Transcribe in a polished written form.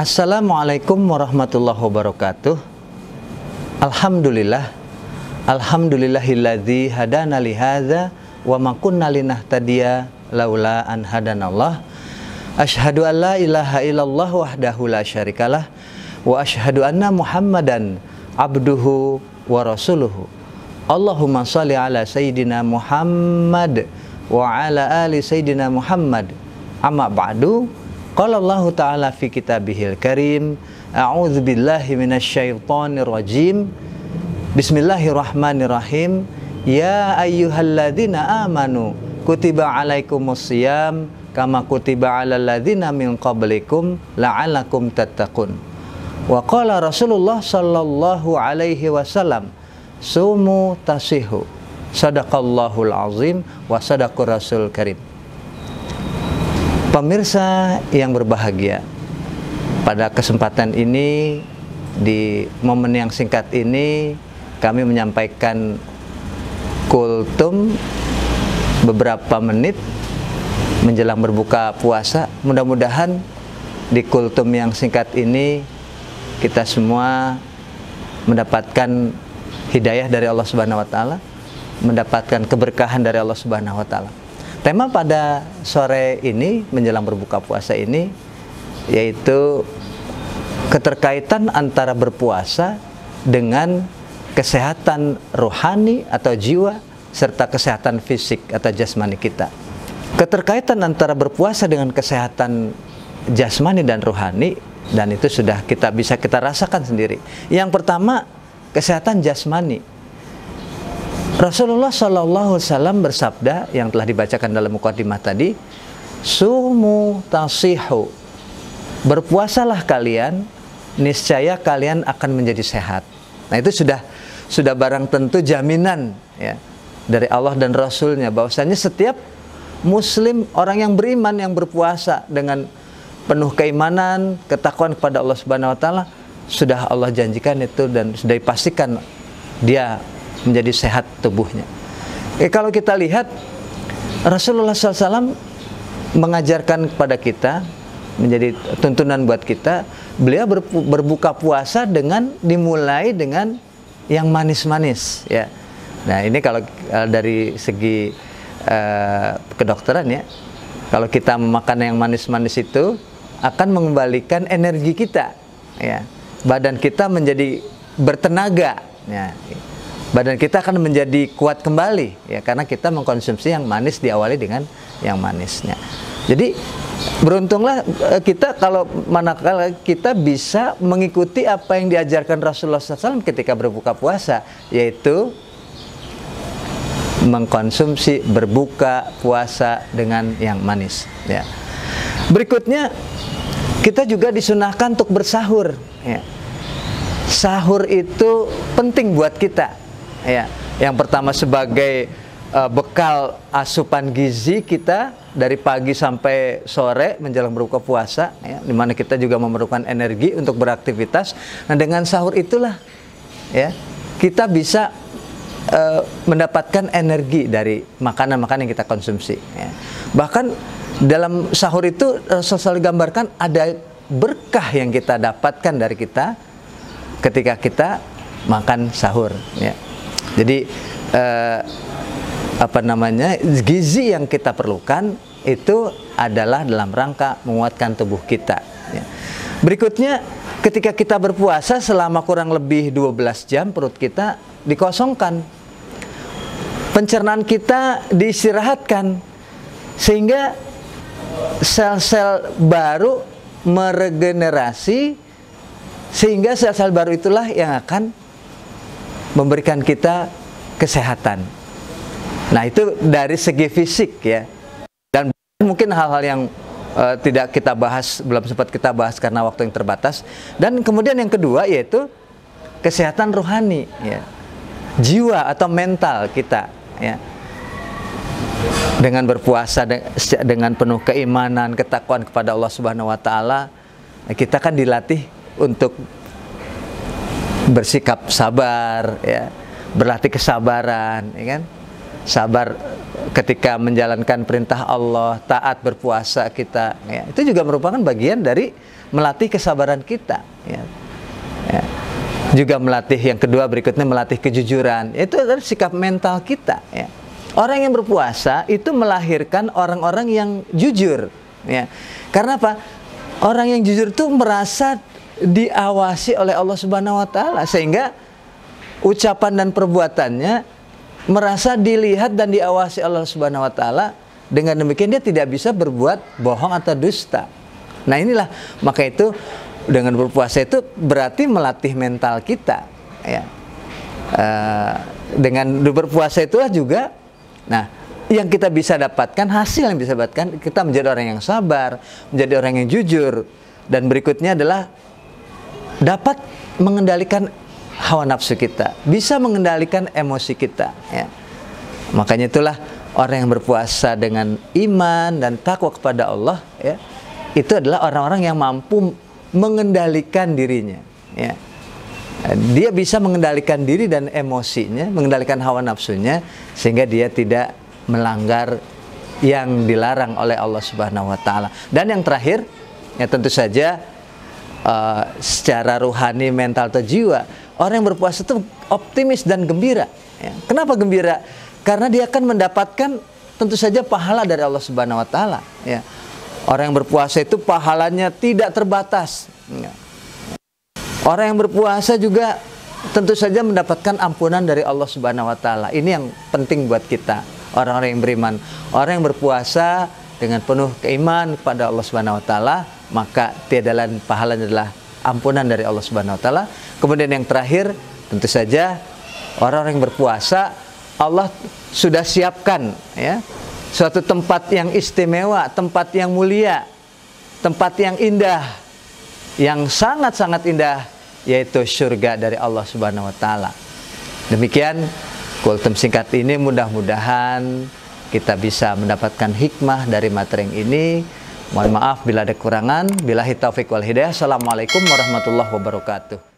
Assalamualaikum warahmatullahi wabarakatuh. Alhamdulillah. Alhamdulillahilladzi hadana li hadza wa ma kunna linahtadiya laula an hadanallah. Asyhadu an la ilaha illallah wahdahu la syarikalah wa asyhadu anna Muhammadan abduhu wa rasuluhu. Allahumma shalli ala sayyidina Muhammad wa ala ali sayyidina Muhammad. Amma ba'du. Qala Allah Ta'ala fi kitabihil karim, a'udzu billahi minasyaitonir rajim. Bismillahirrahmanirrahim. Ya ayyuhalladzina amanu kutiba alaikumusiyam kama kutiba alal ladzina min qablikum la'allakum tattaqun. Wa qala Rasulullah sallallahu alaihi wasallam, sumu tasihu. Sadaqallahul azim wa sadaqur rasul karim. Pemirsa yang berbahagia, pada kesempatan ini, di momen yang singkat ini, kami menyampaikan kultum beberapa menit menjelang berbuka puasa. Mudah-mudahan di kultum yang singkat ini kita semua mendapatkan hidayah dari Allah Subhanahu wa Ta'ala, mendapatkan keberkahan dari Allah Subhanahu wa Ta'ala. Tema pada sore ini menjelang berbuka puasa ini yaitu keterkaitan antara berpuasa dengan kesehatan rohani atau jiwa serta kesehatan fisik atau jasmani kita. Keterkaitan antara berpuasa dengan kesehatan jasmani dan rohani, dan itu sudah bisa kita rasakan sendiri. Yang pertama, kesehatan jasmani. Rasulullah SAW bersabda yang telah dibacakan dalam muqaddimah tadi, sumu tasihu, berpuasalah kalian, niscaya kalian akan menjadi sehat. Nah, itu sudah barang tentu jaminan ya dari Allah dan Rasulnya bahwasanya setiap muslim, orang yang beriman yang berpuasa dengan penuh keimanan, ketakwaan kepada Allah Subhanahu wa Ta'ala, sudah Allah janjikan itu dan sudah dipastikan dia menjadi sehat tubuhnya. Kalau kita lihat, Rasulullah SAW mengajarkan kepada kita, menjadi tuntunan buat kita, beliau berbuka puasa dengan dimulai dengan yang manis-manis ya. Nah, ini kalau dari segi kedokteran ya, kalau kita memakan yang manis-manis itu akan mengembalikan energi kita ya. Badan kita menjadi bertenaga ya. Badan kita akan menjadi kuat kembali ya, karena kita mengkonsumsi yang manis, diawali dengan yang manisnya. Jadi beruntunglah kita kalau manakala kita bisa mengikuti apa yang diajarkan Rasulullah SAW ketika berbuka puasa, yaitu mengkonsumsi berbuka puasa dengan yang manis ya. Berikutnya, kita juga disunahkan untuk bersahur ya. Sahur itu penting buat kita ya. Yang pertama sebagai bekal asupan gizi kita dari pagi sampai sore menjelang berbuka puasa ya, dimana kita juga memerlukan energi untuk beraktivitas. Nah, dengan sahur itulah ya kita bisa mendapatkan energi dari makanan-makanan yang kita konsumsi ya. Bahkan dalam sahur itu selalu digambarkan ada berkah yang kita dapatkan dari kita ketika kita makan sahur ya. Jadi gizi yang kita perlukan itu adalah dalam rangka menguatkan tubuh kita ya. Berikutnya, ketika kita berpuasa selama kurang lebih 12 jam, perut kita dikosongkan, pencernaan kita diistirahatkan, sehingga sel-sel baru meregenerasi, sehingga sel-sel baru itulah yang akan memberikan kita kesehatan. Nah, itu dari segi fisik ya. Dan mungkin hal-hal yang tidak kita bahas, belum sempat kita bahas karena waktu yang terbatas. Dan kemudian yang kedua yaitu kesehatan rohani ya. Jiwa atau mental kita ya. Dengan berpuasa dengan penuh keimanan, ketakwaan kepada Allah Subhanahu wa Ta'ala, kita kan dilatih untuk bersikap sabar ya, berlatih kesabaran ya kan. sabar ketika menjalankan perintah Allah, taat berpuasa kita, ya, itu juga merupakan bagian dari melatih kesabaran kita, ya. Ya. Juga melatih, yang kedua berikutnya melatih kejujuran, itu adalah sikap mental kita, ya. Orang yang berpuasa itu melahirkan orang-orang yang jujur, ya. Karena apa? Orang yang jujur itu merasa diawasi oleh Allah Subhanahu wa taala, sehingga ucapan dan perbuatannya merasa dilihat dan diawasi Allah Subhanahu wa taala. Dengan demikian dia tidak bisa berbuat bohong atau dusta. Nah, inilah, maka itu dengan berpuasa itu berarti melatih mental kita, ya. Dengan berpuasa itulah juga, nah, yang kita bisa dapatkan, hasil yang bisa dapatkan, kita menjadi orang yang sabar, menjadi orang yang jujur, dan berikutnya adalah dapat mengendalikan hawa nafsu kita, bisa mengendalikan emosi kita, ya. Makanya itulah orang yang berpuasa dengan iman dan takwa kepada Allah, ya, itu adalah orang-orang yang mampu mengendalikan dirinya, ya. Dia bisa mengendalikan diri dan emosinya, mengendalikan hawa nafsunya, sehingga dia tidak melanggar yang dilarang oleh Allah Subhanahu wa taala. Dan yang terakhir, ya, tentu saja secara rohani, mental atau jiwa, orang yang berpuasa itu optimis dan gembira, ya. Kenapa gembira? Karena dia akan mendapatkan tentu saja pahala dari Allah Subhanahu wa taala, ya. Orang yang berpuasa itu pahalanya tidak terbatas, ya. Orang yang berpuasa juga tentu saja mendapatkan ampunan dari Allah Subhanahu wa taala. Ini yang penting buat kita, orang-orang yang beriman. Orang yang berpuasa dengan penuh keimanan kepada Allah Subhanahu wa taala, maka tiada lain pahalanya adalah ampunan dari Allah Subhanahu wa taala. Kemudian yang terakhir, tentu saja orang-orang yang berpuasa, Allah sudah siapkan, ya, suatu tempat yang istimewa, tempat yang mulia, tempat yang indah, yang sangat-sangat indah, yaitu surga dari Allah Subhanahu wa taala. Demikian kultum singkat ini, mudah-mudahan kita bisa mendapatkan hikmah dari materi yang ini. Mohon maaf bila ada kekurangan. Billahi taufiq wal hidayah. Assalamualaikum warahmatullahi wabarakatuh.